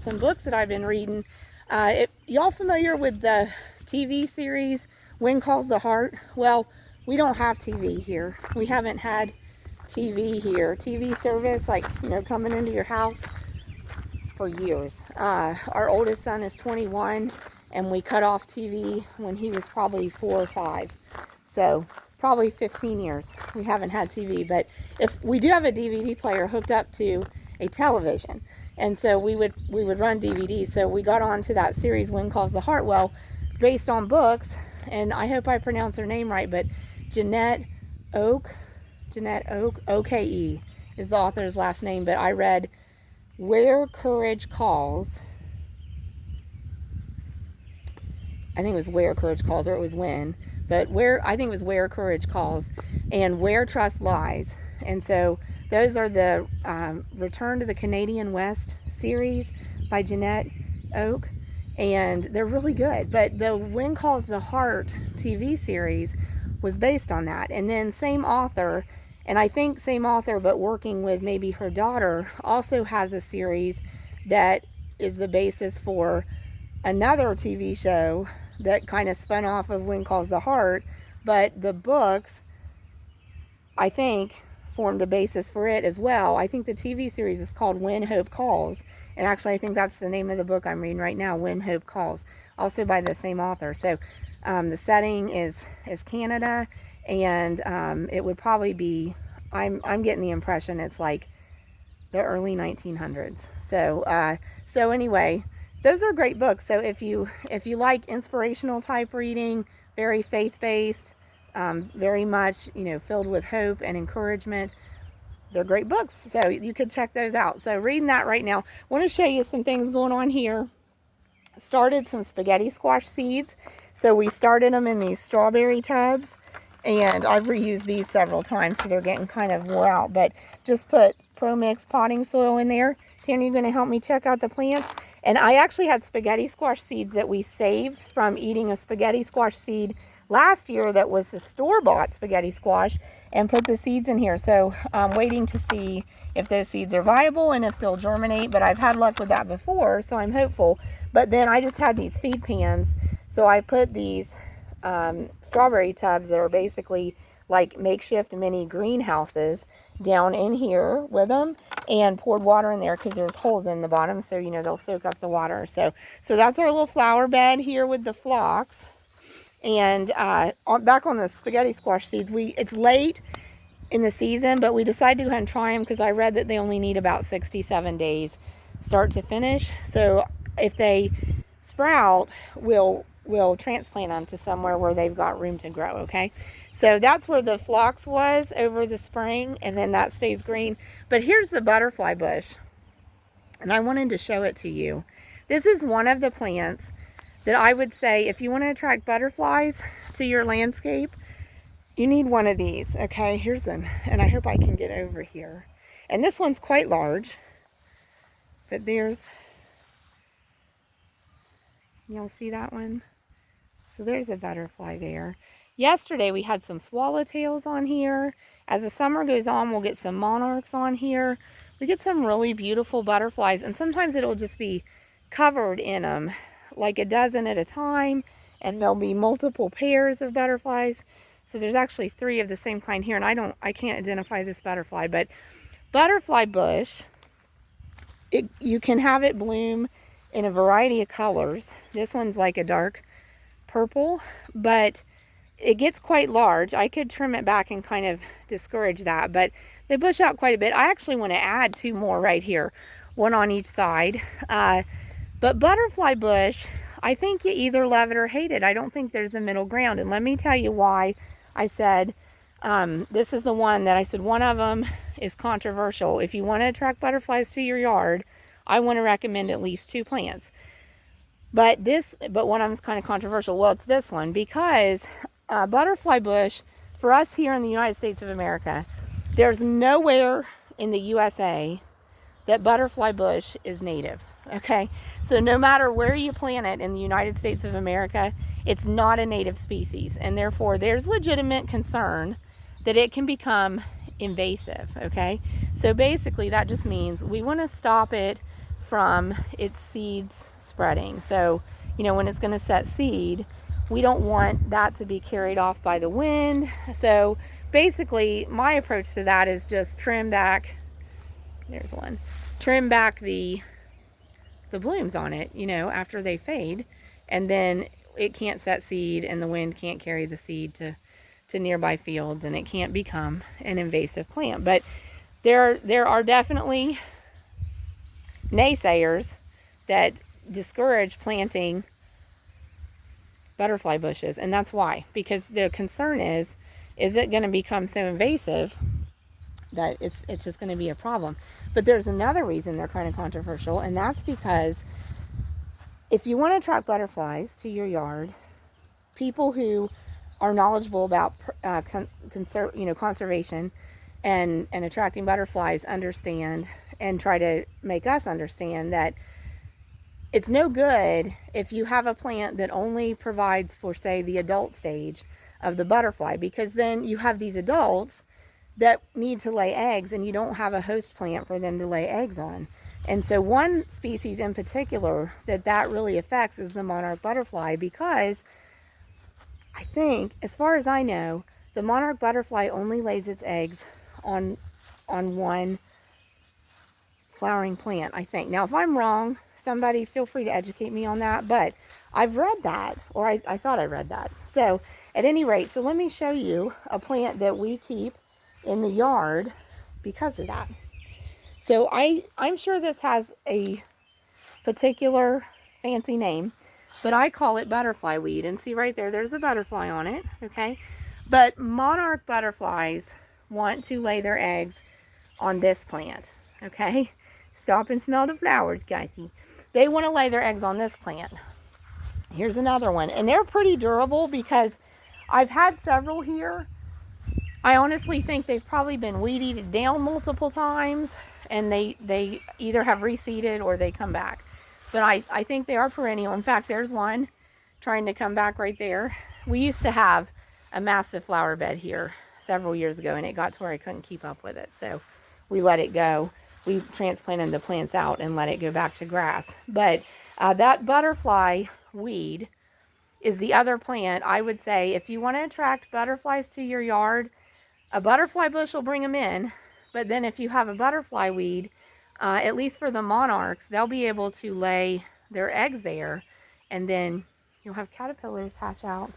some books that I've been reading. Y'all familiar with the TV series Wind Calls the Heart? Well, we don't have TV here. We haven't had TV here, TV service, like, you know, coming into your house for years. Our oldest son is 21, and we cut off TV when he was probably 4 or 5. So probably 15 years we haven't had TV. But if we do have a DVD player hooked up to a television, and so we would run DVDs. So we got on to that series Wind Calls the Heart. Well, based on books, and I hope I pronounce her name right, but Jeanette Oke, O-K-E is the author's last name. But I read Where Courage Calls. I think it was Where Courage Calls, or it was When, but I think it was Where Courage Calls, and Where Trust Lies. And so those are the Return to the Canadian West series by Jeanette Oke, and they're really good. But the Wind Calls the Heart TV series was based on that. And then same author, and I think same author but working with maybe her daughter, also has a series that is the basis for another TV show that kind of spun off of Wind Calls the Heart, but the books, I think, formed a basis for it as well. I think the TV series is called When Hope Calls, and actually I think that's the name of the book I'm reading right now, When Hope Calls, also by the same author. So the setting is Canada, and it would probably be, I'm getting the impression it's like the early 1900s. So anyway, those are great books. So if you like inspirational type reading, very faith-based, very much, you know, filled with hope and encouragement, they're great books. So you could check those out. So reading that right now, I want to show you some things going on here. Started some spaghetti squash seeds. So we started them in these strawberry tubs, and I've reused these several times, so they're getting kind of wore out. But just put Pro Mix potting soil in there. Tanner, you're going to help me check out the plants. And I actually had spaghetti squash seeds that we saved from eating a spaghetti squash seed last year that was the store-bought spaghetti squash, and put the seeds in here. So I'm waiting to see if those seeds are viable and if they'll germinate, but I've had luck with that before, so I'm hopeful. But then I just had these feed pans, so I put these strawberry tubs that are basically like makeshift mini greenhouses down in here with them, and poured water in there because there's holes in the bottom, so you know they'll soak up the water. So that's our little flower bed here with the phlox. And back on the spaghetti squash seeds, it's late in the season, but we decided to go ahead and try them because I read that they only need about 67 days start to finish. So if they sprout, we'll transplant them to somewhere where they've got room to grow, okay? So that's where the phlox was over the spring, and then that stays green. But here's the butterfly bush, and I wanted to show it to you. This is one of the plants that I would say if you want to attract butterflies to your landscape, you need one of these, okay? Here's them, and I hope I can get over here. And this one's quite large, but y'all see that one? So there's a butterfly there. Yesterday we had some swallowtails on here. As the summer goes on, we'll get some monarchs on here. We get some really beautiful butterflies, and sometimes it'll just be covered in them, like a dozen at a time, and there'll be multiple pairs of butterflies. So there's actually 3 of the same kind here, and I can't identify this butterfly, but butterfly bush, you can have it bloom in a variety of colors. This one's like a dark purple, but it gets quite large. I could trim it back and kind of discourage that, but they bush out quite a bit. I actually want to add 2 more right here, one on each side. But butterfly bush, I think you either love it or hate it. I don't think there's a middle ground. And let me tell you why I said this is the one that I said one of them is controversial. If you want to attract butterflies to your yard, I want to recommend at least 2 plants. But one of them is kind of controversial. Well, it's this one, because butterfly bush, for us here in the United States of America, there's nowhere in the USA that butterfly bush is native. Okay, so no matter where you plant it in the United States of America, it's not a native species, and therefore there's legitimate concern that it can become invasive. Okay, so basically that just means we want to stop it from its seeds spreading. So, you know, when it's going to set seed, we don't want that to be carried off by the wind. So basically, my approach to that is just trim back, there's one, trim back the blooms on it, you know, after they fade, and then it can't set seed and the wind can't carry the seed to nearby fields, and it can't become an invasive plant. But there are definitely naysayers that discourage planting butterfly bushes, and that's why, because the concern is it going to become so invasive that it's just going to be a problem. But there's another reason they're kind of controversial, and that's because if you want to attract butterflies to your yard, people who are knowledgeable about conservation and attracting butterflies understand, and try to make us understand, that it's no good if you have a plant that only provides for, say, the adult stage of the butterfly, because then you have these adults that need to lay eggs and you don't have a host plant for them to lay eggs on. And so one species in particular that really affects is the monarch butterfly, because I think, as far as I know, the monarch butterfly only lays its eggs on one flowering plant, I think. Now, if I'm wrong, somebody feel free to educate me on that, but I've read that, or I thought I read that. So, at any rate, so let me show you a plant that we keep in the yard because of that. So, I'm sure this has a particular fancy name, but I call it butterfly weed. And see right there, there's a butterfly on it, okay? But monarch butterflies want to lay their eggs on this plant, okay? Stop and smell the flowers, guysy. They want to lay their eggs on this plant. Here's another one, and they're pretty durable because I've had several here. I honestly think they've probably been weed eaten down multiple times, and they either have reseeded or they come back. But I think they are perennial. In fact, there's one trying to come back right there. We used to have a massive flower bed here several years ago, and it got to where I couldn't keep up with it, so we let it go. We transplanted the plants out and let it go back to grass. But that butterfly weed is the other plant. I would say if you want to attract butterflies to your yard, a butterfly bush will bring them in. But then if you have a butterfly weed, at least for the monarchs, they'll be able to lay their eggs there, and then you'll have caterpillars hatch out